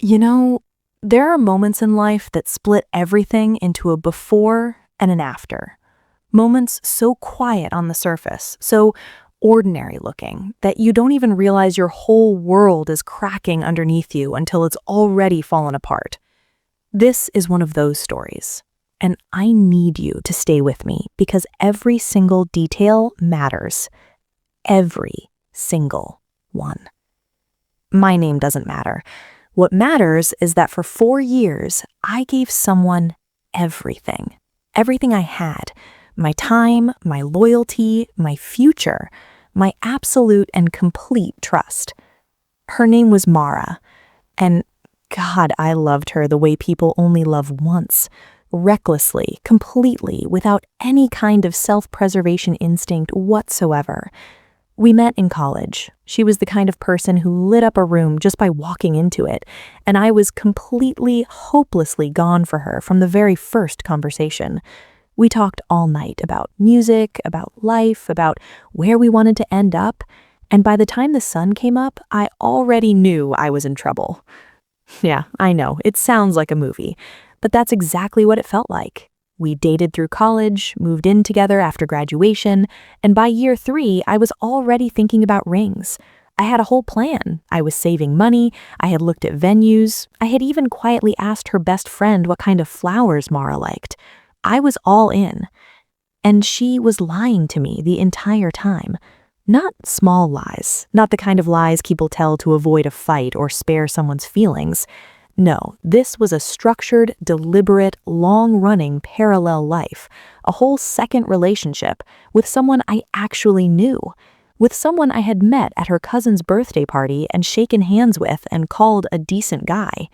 You know, there are moments in life that split everything into a before and an after. Moments so quiet on the surface, so ordinary looking, that you don't even realize your whole world is cracking underneath you until it's already fallen apart. This is one of those stories. And I need you to stay with me because every single detail matters. Every single one. My name doesn't matter. What matters is that for 4 years, I gave someone everything. Everything I had. My time, my loyalty, my future, my absolute and complete trust. Her name was Mara, and God, I loved her the way people only love once. Recklessly, completely, without any kind of self-preservation instinct whatsoever. We met in college. She was the kind of person who lit up a room just by walking into it, and I was completely, hopelessly gone for her from the very first conversation. We talked all night about music, about life, about where we wanted to end up, and by the time the sun came up, I already knew I was in trouble. Yeah, I know, it sounds like a movie, but that's exactly what it felt like. We dated through college, moved in together after graduation, and by year 3, I was already thinking about rings. I had a whole plan. I was saving money, I had looked at venues, I had even quietly asked her best friend what kind of flowers Mara liked. I was all in. And she was lying to me the entire time. Not small lies, not the kind of lies people tell to avoid a fight or spare someone's feelings. No, this was a structured, deliberate, long-running parallel life, a whole second relationship with someone I actually knew, with someone I had met at her cousin's birthday party and shaken hands with and called a decent guy.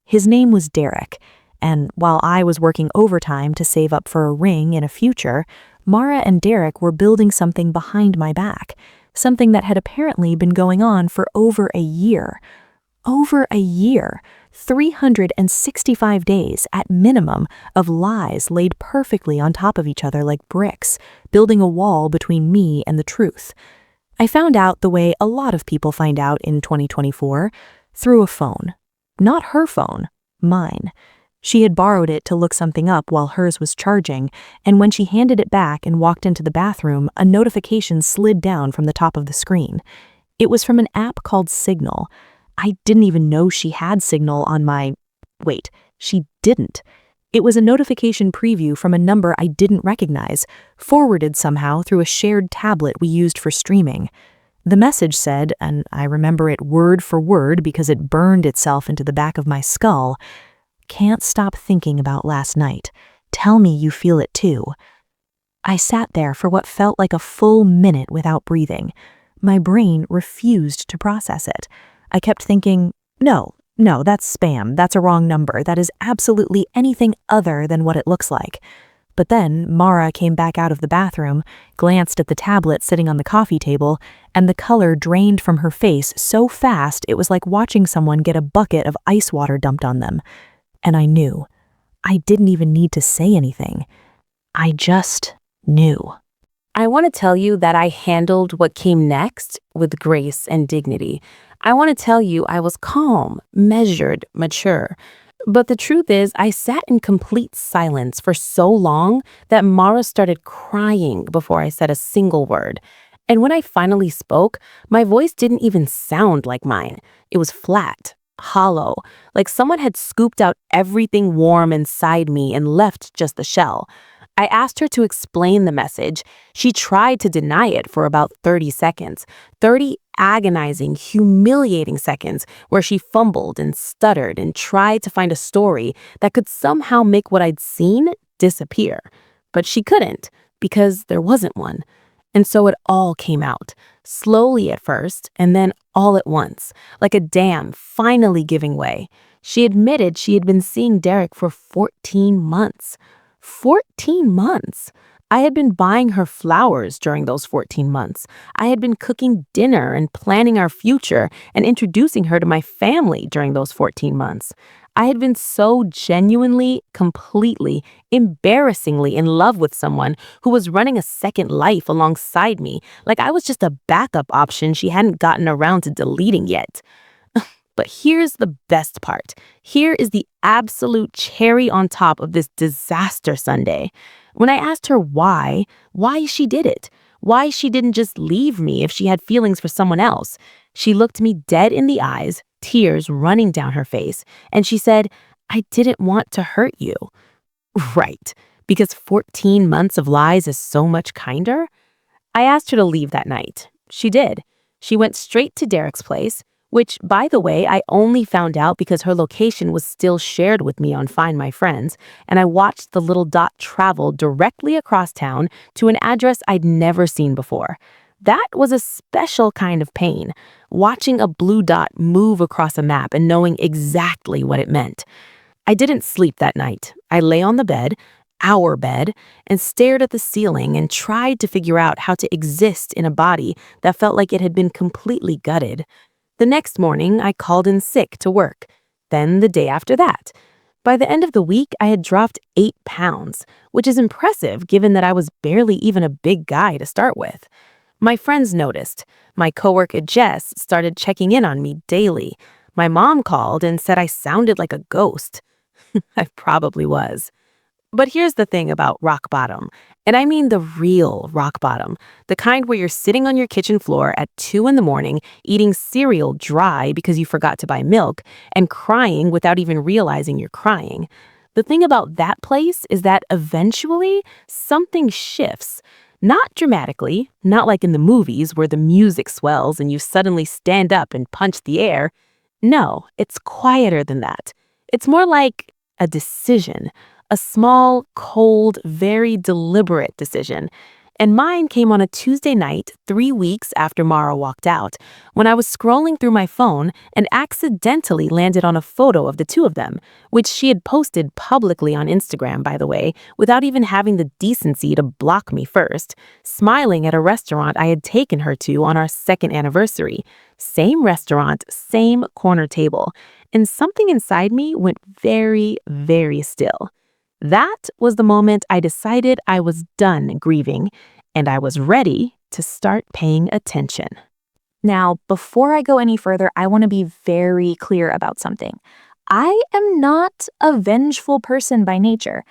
His name was Derek, and while I was working overtime to save up for a ring in a future, Mara and Derek were building something behind my back, something that had apparently been going on for over a year. Over a year, 365 days at minimum of lies laid perfectly on top of each other like bricks, building a wall between me and the truth. I found out the way a lot of people find out in 2024, through a phone. Not her phone, mine. She had borrowed it to look something up while hers was charging, and when she handed it back and walked into the bathroom, a notification slid down from the top of the screen. It was from an app called Signal. I didn't even know she had Signal on my... Wait, she didn't. It was a notification preview from a number I didn't recognize, forwarded somehow through a shared tablet we used for streaming. The message said, and I remember it word for word because it burned itself into the back of my skull, "Can't stop thinking about last night. Tell me you feel it too." I sat there for what felt like a full minute without breathing. My brain refused to process it. I kept thinking, no, that's spam. That's a wrong number. That is absolutely anything other than what it looks like. But then Mara came back out of the bathroom, glanced at the tablet sitting on the coffee table, and the color drained from her face so fast it was like watching someone get a bucket of ice water dumped on them. And I knew. I didn't even need to say anything. I just knew. I want to tell you that I handled what came next with grace and dignity. I want to tell you I was calm, measured, mature. But the truth is, I sat in complete silence for so long that Mara started crying before I said a single word. And when I finally spoke, my voice didn't even sound like mine. It was flat, hollow, like someone had scooped out everything warm inside me and left just the shell. I asked her to explain the message. She tried to deny it for about 30 seconds, 30 agonizing, humiliating seconds where she fumbled and stuttered and tried to find a story that could somehow make what I'd seen disappear. But she couldn't because there wasn't one. And so it all came out, slowly at first, and then all at once, like a dam finally giving way. She admitted she had been seeing Derek for 14 months. 14 months! I had been buying her flowers during those 14 months. I had been cooking dinner and planning our future and introducing her to my family during those 14 months. I had been so genuinely, completely, embarrassingly in love with someone who was running a second life alongside me, like I was just a backup option she hadn't gotten around to deleting yet. But here's the best part. Here is the absolute cherry on top of this disaster Sunday. When I asked her why she did it, why she didn't just leave me if she had feelings for someone else, she looked me dead in the eyes, tears running down her face, and she said, "I didn't want to hurt you." Right, because 14 months of lies is so much kinder. I asked her to leave that night. She did. She went straight to Derek's place, which, by the way, I only found out because her location was still shared with me on Find My Friends, and I watched the little dot travel directly across town to an address I'd never seen before. That was a special kind of pain, watching a blue dot move across a map and knowing exactly what it meant. I didn't sleep that night. I lay on the bed, our bed, and stared at the ceiling and tried to figure out how to exist in a body that felt like it had been completely gutted. The next morning, I called in sick to work. Then the day after that. By the end of the week, I had dropped 8 pounds, which is impressive given that I was barely even a big guy to start with. My friends noticed. My coworker Jess started checking in on me daily. My mom called and said I sounded like a ghost. I probably was. But here's the thing about rock bottom, and I mean the real rock bottom, the kind where you're sitting on your kitchen floor at 2 in the morning, eating cereal dry because you forgot to buy milk, and crying without even realizing you're crying. The thing about that place is that eventually something shifts. Not dramatically, not like in the movies where the music swells and you suddenly stand up and punch the air. No, it's quieter than that. It's more like a decision. A small, cold, very deliberate decision. And mine came on a Tuesday night, 3 weeks after Mara walked out, when I was scrolling through my phone and accidentally landed on a photo of the two of them, which she had posted publicly on Instagram, by the way, without even having the decency to block me first, smiling at a restaurant I had taken her to on our second anniversary. Same restaurant, same corner table. And something inside me went very, very still. That was the moment I decided I was done grieving, and I was ready to start paying attention. Now, before I go any further, I want to be very clear about something. I am not a vengeful person by nature.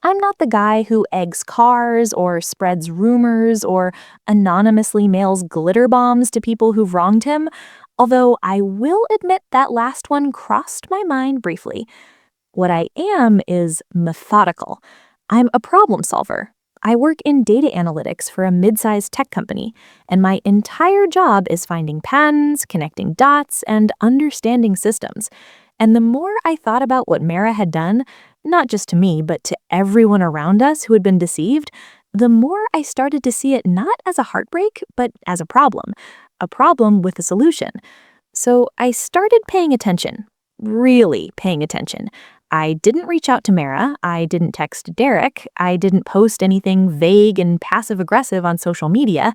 I'm not the guy who eggs cars or spreads rumors or anonymously mails glitter bombs to people who've wronged him, although I will admit that last one crossed my mind briefly. What I am is methodical. I'm a problem solver. I work in data analytics for a mid-sized tech company, and my entire job is finding patterns, connecting dots, and understanding systems. And the more I thought about what Mara had done, not just to me, but to everyone around us who had been deceived, the more I started to see it not as a heartbreak, but as a problem with a solution. So I started paying attention, really paying attention. I didn't reach out to Mara, I didn't text Derek, I didn't post anything vague and passive-aggressive on social media.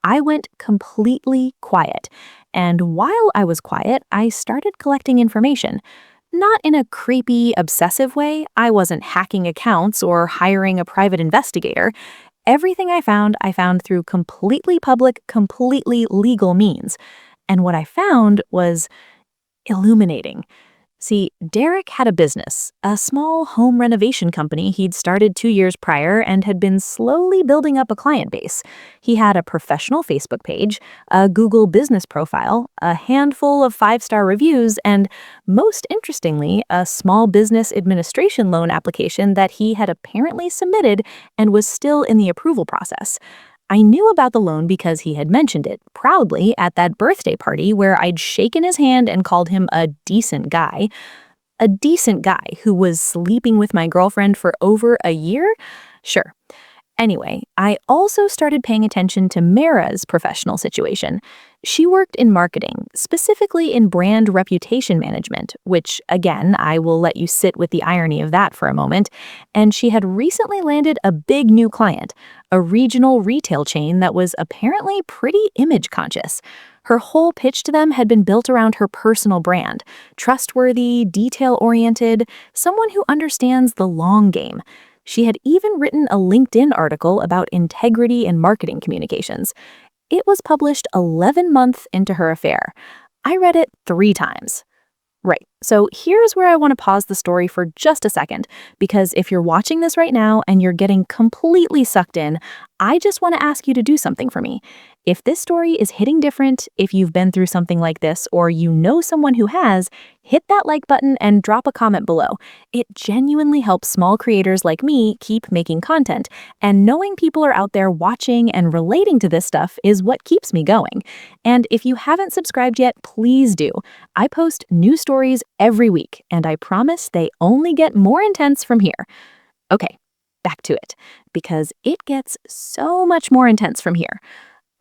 I went completely quiet. And while I was quiet, I started collecting information. Not in a creepy, obsessive way. I wasn't hacking accounts or hiring a private investigator. Everything I found through completely public, completely legal means. And what I found was illuminating. See, Derek had a business, a small home renovation company he'd started 2 years prior and had been slowly building up a client base. He had a professional Facebook page, a Google business profile, a handful of 5-star reviews, and, most interestingly, a small business administration loan application that he had apparently submitted and was still in the approval process. I knew about the loan because he had mentioned it proudly at that birthday party where I'd shaken his hand and called him a decent guy. A decent guy who was sleeping with my girlfriend for over a year? Sure. Anyway, I also started paying attention to Mara's professional situation. She worked in marketing, specifically in brand reputation management, which, again, I will let you sit with the irony of that for a moment, and she had recently landed a big new client, a regional retail chain that was apparently pretty image-conscious. Her whole pitch to them had been built around her personal brand, trustworthy, detail-oriented, someone who understands the long game. She had even written a LinkedIn article about integrity in marketing communications. It was published 11 months into her affair. I read it 3 times. Right. So here's where I want to pause the story for just a second, because if you're watching this right now and you're getting completely sucked in, I just want to ask you to do something for me. If this story is hitting different, if you've been through something like this, or you know someone who has, hit that like button and drop a comment below. It genuinely helps small creators like me keep making content, and knowing people are out there watching and relating to this stuff is what keeps me going. And if you haven't subscribed yet, please do. I post new stories every week, and I promise they only get more intense from here. Okay, back to it, because it gets so much more intense from here.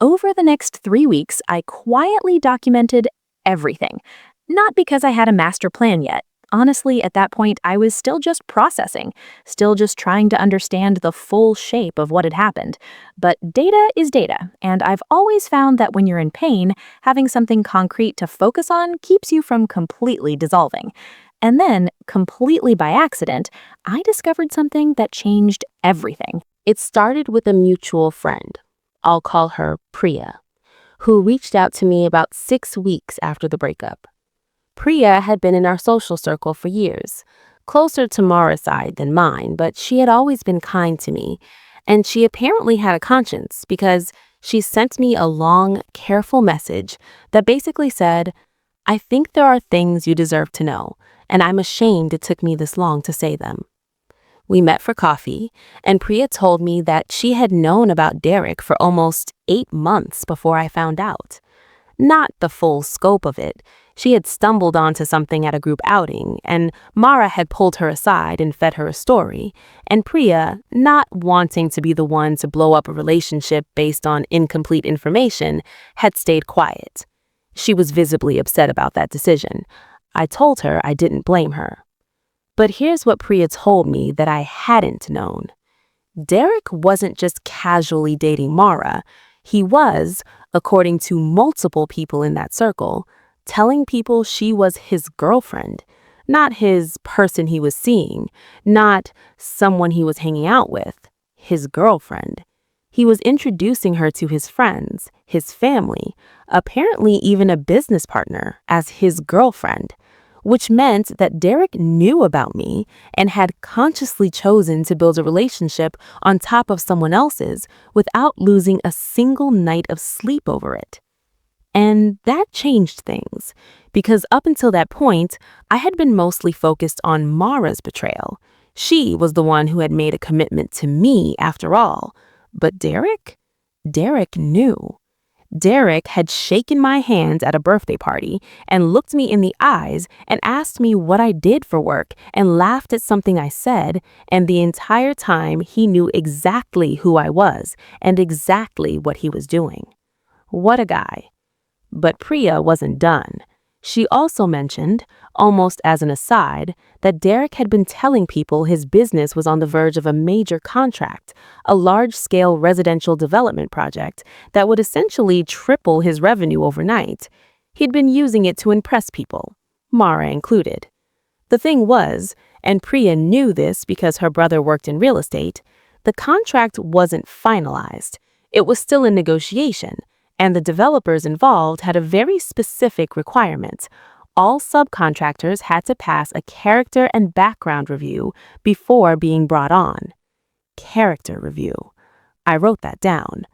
Over the next 3 weeks, I quietly documented everything. Not because I had a master plan yet. Honestly, at that point, I was still just processing, still just trying to understand the full shape of what had happened. But data is data, and I've always found that when you're in pain, having something concrete to focus on keeps you from completely dissolving. And then, completely by accident, I discovered something that changed everything. It started with a mutual friend. I'll call her Priya, who reached out to me about 6 weeks after the breakup. Priya had been in our social circle for years, closer to Mara's side than mine, but she had always been kind to me, and she apparently had a conscience because she sent me a long, careful message that basically said, "I think there are things you deserve to know, and I'm ashamed it took me this long to say them." We met for coffee, and Priya told me that she had known about Derek for almost 8 months before I found out. Not the full scope of it. She had stumbled onto something at a group outing, and Mara had pulled her aside and fed her a story, and Priya, not wanting to be the one to blow up a relationship based on incomplete information, had stayed quiet. She was visibly upset about that decision. I told her I didn't blame her. But here's what Priya told me that I hadn't known. Derek wasn't just casually dating Mara. He was, according to multiple people in that circle, telling people she was his girlfriend, not his person he was seeing, not someone he was hanging out with, his girlfriend. He was introducing her to his friends, his family, apparently even a business partner, as his girlfriend, which meant that Derek knew about me and had consciously chosen to build a relationship on top of someone else's without losing a single night of sleep over it. And that changed things, because up until that point, I had been mostly focused on Mara's betrayal. She was the one who had made a commitment to me after all. But Derek? Derek knew. Derek had shaken my hand at a birthday party and looked me in the eyes and asked me what I did for work and laughed at something I said, and the entire time he knew exactly who I was and exactly what he was doing. What a guy. But Priya wasn't done. She also mentioned, almost as an aside, that Derek had been telling people his business was on the verge of a major contract, a large-scale residential development project that would essentially triple his revenue overnight. He'd been using it to impress people, Mara included. The thing was, and Priya knew this because her brother worked in real estate, the contract wasn't finalized. It was still in negotiation, and the developers involved had a very specific requirement. All subcontractors had to pass a character and background review before being brought on. Character review. I wrote that down.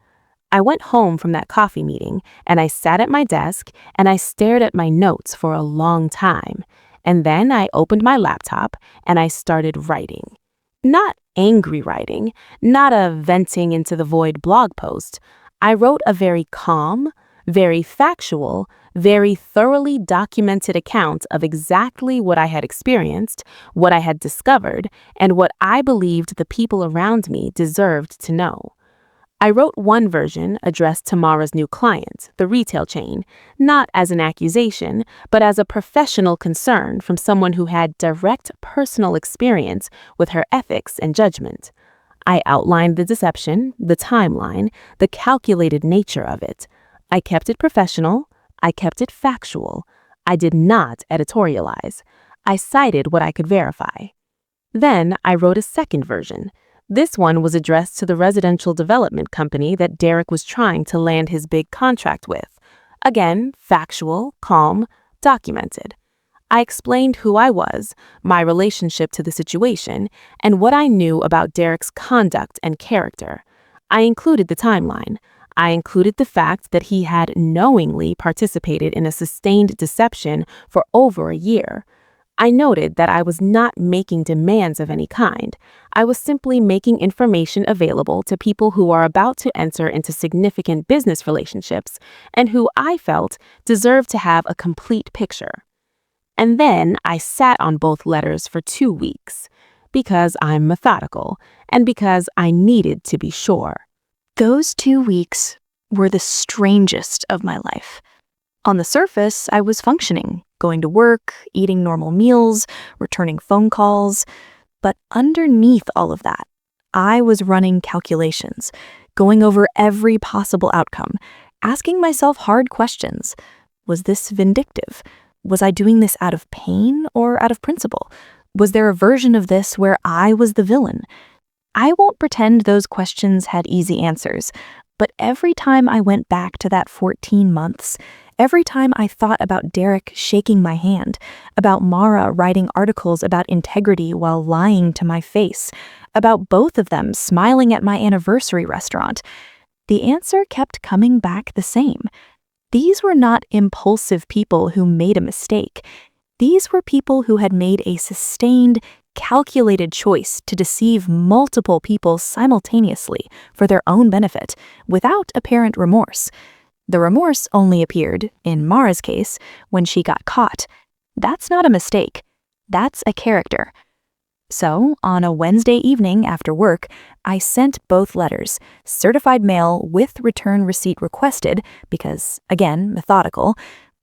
I went home from that coffee meeting, and I sat at my desk, and I stared at my notes for a long time. And then I opened my laptop, and I started writing. Not angry writing, not a venting into the void blog post. I wrote a very calm, very factual, very thoroughly documented account of exactly what I had experienced, what I had discovered, and what I believed the people around me deserved to know. I wrote one version addressed to Mara's new client, the retail chain, not as an accusation, but as a professional concern from someone who had direct personal experience with her ethics and judgment. I outlined the deception, the timeline, the calculated nature of it. I kept it professional. I kept it factual. I did not editorialize. I cited what I could verify. Then I wrote a second version. This one was addressed to the residential development company that Derek was trying to land his big contract with. Again, factual, calm, documented. I explained who I was, my relationship to the situation, and what I knew about Derek's conduct and character. I included the timeline. I included the fact that he had knowingly participated in a sustained deception for over a year. I noted that I was not making demands of any kind. I was simply making information available to people who are about to enter into significant business relationships and who I felt deserved to have a complete picture. And then I sat on both letters for 2 weeks because I'm methodical and because I needed to be sure. Those 2 weeks were the strangest of my life. On the surface, I was functioning, going to work, eating normal meals, returning phone calls. But underneath all of that, I was running calculations, going over every possible outcome, asking myself hard questions. Was this vindictive? Was I doing this out of pain or out of principle? Was there a version of this where I was the villain? I won't pretend those questions had easy answers, but every time I went back to that 14 months, every time I thought about Derek shaking my hand, about Mara writing articles about integrity while lying to my face, about both of them smiling at my anniversary restaurant, the answer kept coming back the same. These were not impulsive people who made a mistake. These were people who had made a sustained, calculated choice to deceive multiple people simultaneously for their own benefit, without apparent remorse. The remorse only appeared, in Mara's case, when she got caught. That's not a mistake. That's a character. So, on a Wednesday evening after work, I sent both letters, certified mail with return receipt requested, because, again, methodical.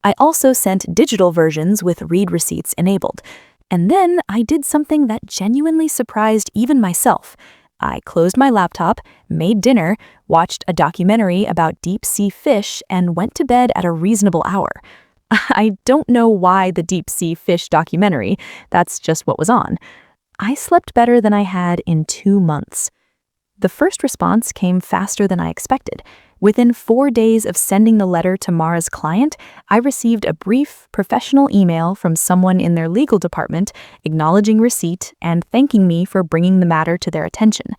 I also sent digital versions with read receipts enabled. And then I did something that genuinely surprised even myself. I closed my laptop, made dinner, watched a documentary about deep-sea fish, and went to bed at a reasonable hour. I don't know why the deep-sea fish documentary, that's just what was on. I slept better than I had in 2 months. The first response came faster than I expected. Within 4 days of sending the letter to Mara's client, I received a brief, professional email from someone in their legal department acknowledging receipt and thanking me for bringing the matter to their attention.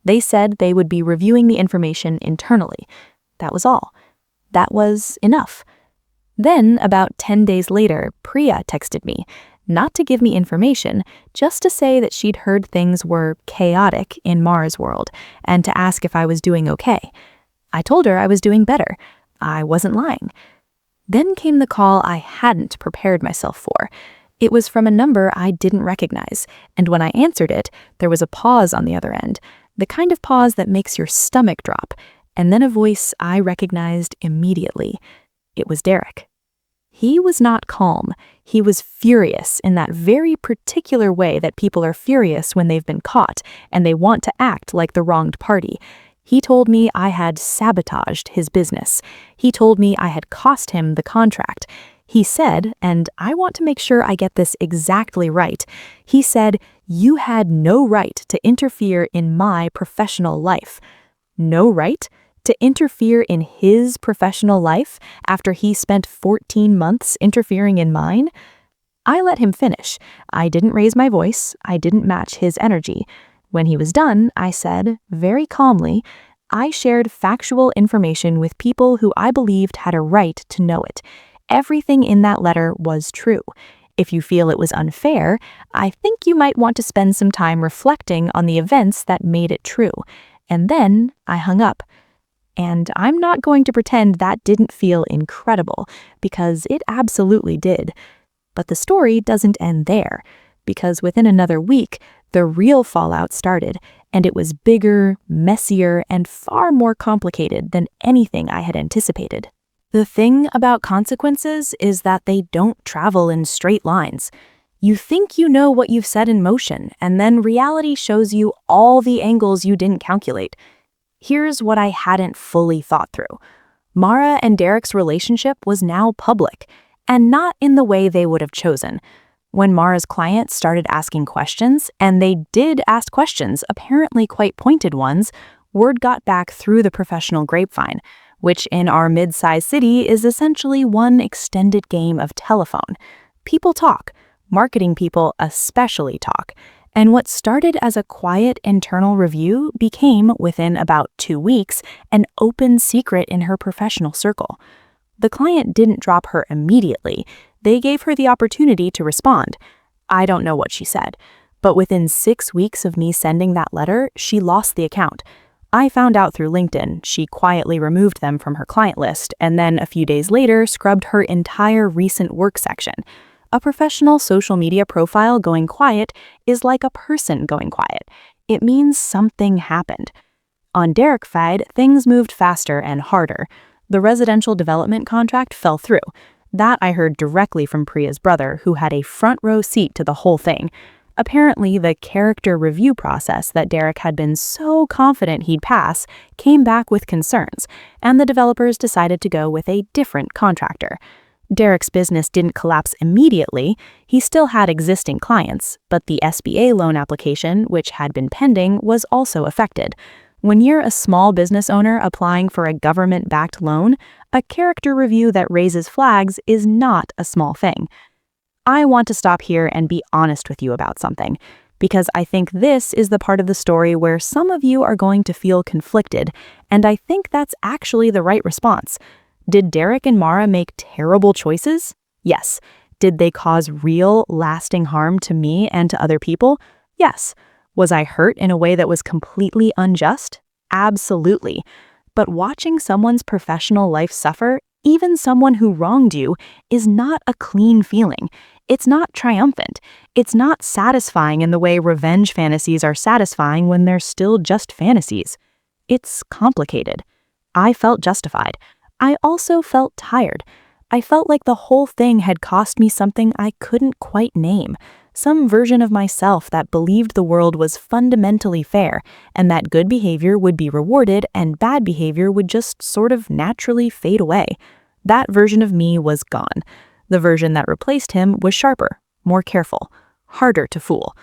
They said they would be reviewing the information internally. That was all. That was enough. Then, about 10 days later, Priya texted me, not to give me information, just to say that she'd heard things were chaotic in Mara's world, and to ask if I was doing okay. I told her I was doing better. I wasn't lying. Then came the call I hadn't prepared myself for. It was from a number I didn't recognize, and when I answered it, there was a pause on the other end, the kind of pause that makes your stomach drop, and then a voice I recognized immediately. It was Derek. He was not calm. He was furious in that very particular way that people are furious when they've been caught, and they want to act like the wronged party. He told me I had sabotaged his business. He told me I had cost him the contract. He said, and I want to make sure I get this exactly right, he said, "You had no right to interfere in my professional life." No right? To interfere in his professional life after he spent 14 months interfering in mine? I let him finish. I didn't raise my voice. I didn't match his energy. When he was done, I said, very calmly, I shared factual information with people who I believed had a right to know it. Everything in that letter was true. If you feel it was unfair, I think you might want to spend some time reflecting on the events that made it true. And then I hung up. And I'm not going to pretend that didn't feel incredible, because it absolutely did. But the story doesn't end there, because within another week, the real fallout started, and it was bigger, messier, and far more complicated than anything I had anticipated. The thing about consequences is that they don't travel in straight lines. You think you know what you've set in motion, and then reality shows you all the angles you didn't calculate. Here's what I hadn't fully thought through. Mara and Derek's relationship was now public, and not in the way they would have chosen. When Mara's client started asking questions, and they did ask questions, apparently quite pointed ones, word got back through the professional grapevine, which in our mid-sized city is essentially one extended game of telephone. People talk. Marketing people especially talk. And what started as a quiet internal review became, within about 2 weeks, an open secret in her professional circle. The client didn't drop her immediately. They gave her the opportunity to respond. I don't know what she said, but within 6 weeks of me sending that letter, she lost the account. I found out through LinkedIn she quietly removed them from her client list and then a few days later scrubbed her entire recent work section. A professional social media profile going quiet is like a person going quiet. It means something happened. On Derek's side, things moved faster and harder. The residential development contract fell through. That I heard directly from Priya's brother, who had a front row seat to the whole thing. Apparently, the character review process that Derek had been so confident he'd pass came back with concerns, and the developers decided to go with a different contractor. Derek's business didn't collapse immediately. He still had existing clients, but the SBA loan application, which had been pending, was also affected. When you're a small business owner applying for a government-backed loan, a character review that raises flags is not a small thing. I want to stop here and be honest with you about something, because I think this is the part of the story where some of you are going to feel conflicted, and I think that's actually the right response. Did Derek and Mara make terrible choices? Yes. Did they cause real, lasting harm to me and to other people? Yes. Was I hurt in a way that was completely unjust? Absolutely. But watching someone's professional life suffer, even someone who wronged you, is not a clean feeling. It's not triumphant. It's not satisfying in the way revenge fantasies are satisfying when they're still just fantasies. It's complicated. I felt justified. I also felt tired. I felt like the whole thing had cost me something I couldn't quite name, some version of myself that believed the world was fundamentally fair and that good behavior would be rewarded and bad behavior would just sort of naturally fade away. That version of me was gone. The version that replaced him was sharper, more careful, harder to fool.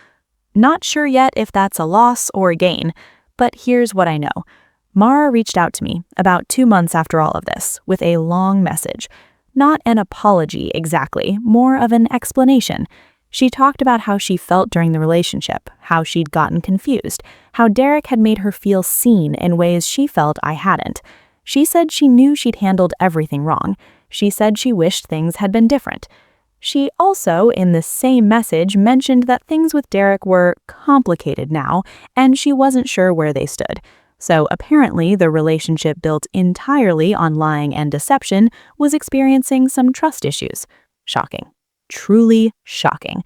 Not sure yet if that's a loss or a gain, but here's what I know. Mara reached out to me about 2 months after all of this with a long message. Not an apology exactly, more of an explanation. She talked about how she felt during the relationship, how she'd gotten confused, how Derek had made her feel seen in ways she felt I hadn't. She said she knew she'd handled everything wrong. She said she wished things had been different. She also, in the same message, mentioned that things with Derek were complicated now, and she wasn't sure where they stood. So apparently the relationship built entirely on lying and deception was experiencing some trust issues. Shocking. Truly shocking.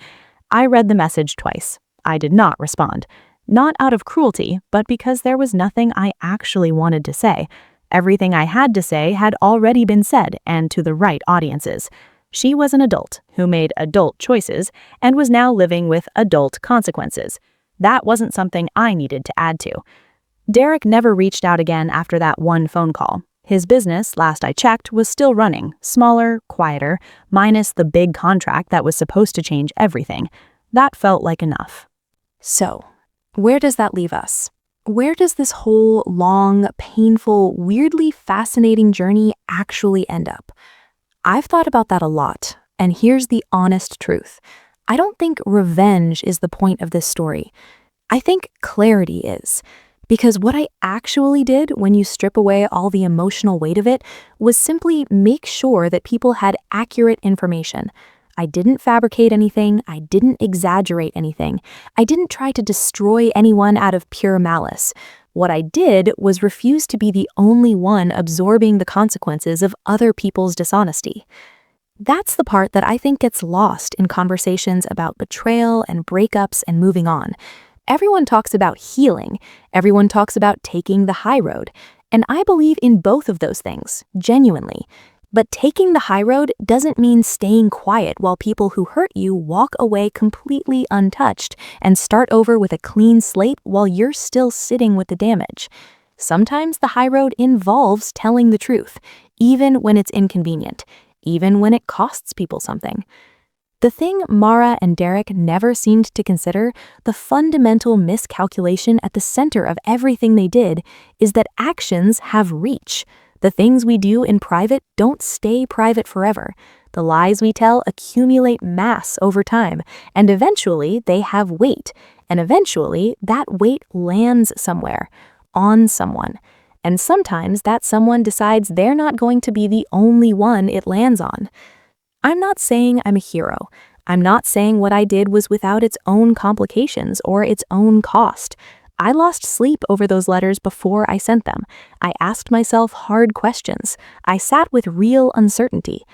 I read the message twice. I did not respond. Not out of cruelty, but because there was nothing I actually wanted to say. Everything I had to say had already been said, and to the right audiences. She was an adult who made adult choices and was now living with adult consequences. That wasn't something I needed to add to. Derek never reached out again after that one phone call. His business, last I checked, was still running, smaller, quieter, minus the big contract that was supposed to change everything. That felt like enough. So, where does that leave us? Where does this whole long, painful, weirdly fascinating journey actually end up? I've thought about that a lot, and here's the honest truth. I don't think revenge is the point of this story. I think clarity is. Because what I actually did when you strip away all the emotional weight of it was simply make sure that people had accurate information. I didn't fabricate anything. I didn't exaggerate anything. I didn't try to destroy anyone out of pure malice. What I did was refuse to be the only one absorbing the consequences of other people's dishonesty. That's the part that I think gets lost in conversations about betrayal and breakups and moving on. Everyone talks about healing. Everyone talks about taking the high road. And I believe in both of those things, genuinely. But taking the high road doesn't mean staying quiet while people who hurt you walk away completely untouched and start over with a clean slate while you're still sitting with the damage. Sometimes the high road involves telling the truth, even when it's inconvenient, even when it costs people something. The thing Mara and Derek never seemed to consider, the fundamental miscalculation at the center of everything they did, is that actions have reach. The things we do in private don't stay private forever. The lies we tell accumulate mass over time, and eventually they have weight, and eventually that weight lands somewhere, on someone. And sometimes that someone decides they're not going to be the only one it lands on. I'm not saying I'm a hero. I'm not saying what I did was without its own complications or its own cost. I lost sleep over those letters before I sent them. I asked myself hard questions. I sat with real uncertainty.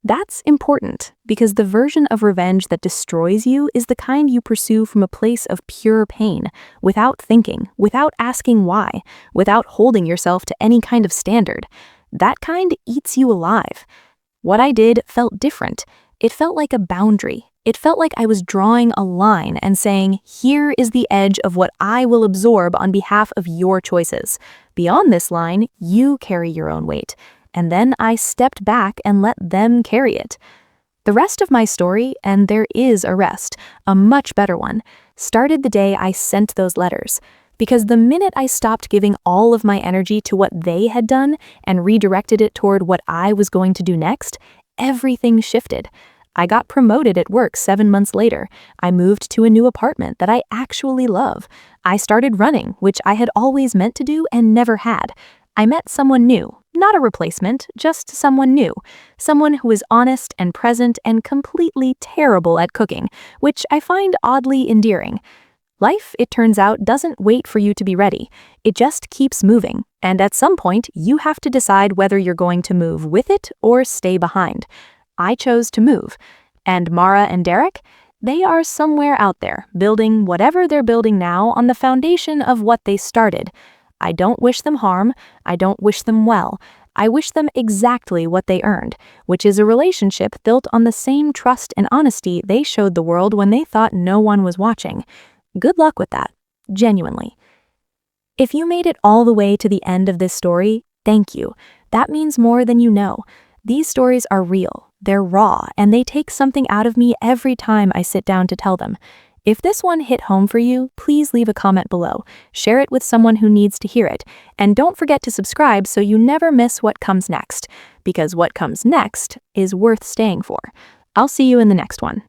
That's important because the version of revenge that destroys you is the kind you pursue from a place of pure pain, without thinking, without asking why, without holding yourself to any kind of standard. That kind eats you alive. What I did felt different. It felt like a boundary. It felt like I was drawing a line and saying, here is the edge of what I will absorb on behalf of your choices. Beyond this line, you carry your own weight. And then I stepped back and let them carry it. The rest of my story, and there is a rest, a much better one, started the day I sent those letters. Because the minute I stopped giving all of my energy to what they had done and redirected it toward what I was going to do next, everything shifted. I got promoted at work 7 months later. I moved to a new apartment that I actually love. I started running, which I had always meant to do and never had. I met someone new, not a replacement, just someone new. Someone who is honest and present and completely terrible at cooking, which I find oddly endearing. Life, it turns out, doesn't wait for you to be ready. It just keeps moving, and at some point, you have to decide whether you're going to move with it or stay behind. I chose to move. And Mara and Derek? They are somewhere out there, building whatever they're building now on the foundation of what they started. I don't wish them harm. I don't wish them well. I wish them exactly what they earned, which is a relationship built on the same trust and honesty they showed the world when they thought no one was watching. Good luck with that, genuinely. If you made it all the way to the end of this story, thank you. That means more than you know. These stories are real, they're raw, and they take something out of me every time I sit down to tell them. If this one hit home for you, please leave a comment below. Share it with someone who needs to hear it. And don't forget to subscribe so you never miss what comes next. Because what comes next is worth staying for. I'll see you in the next one.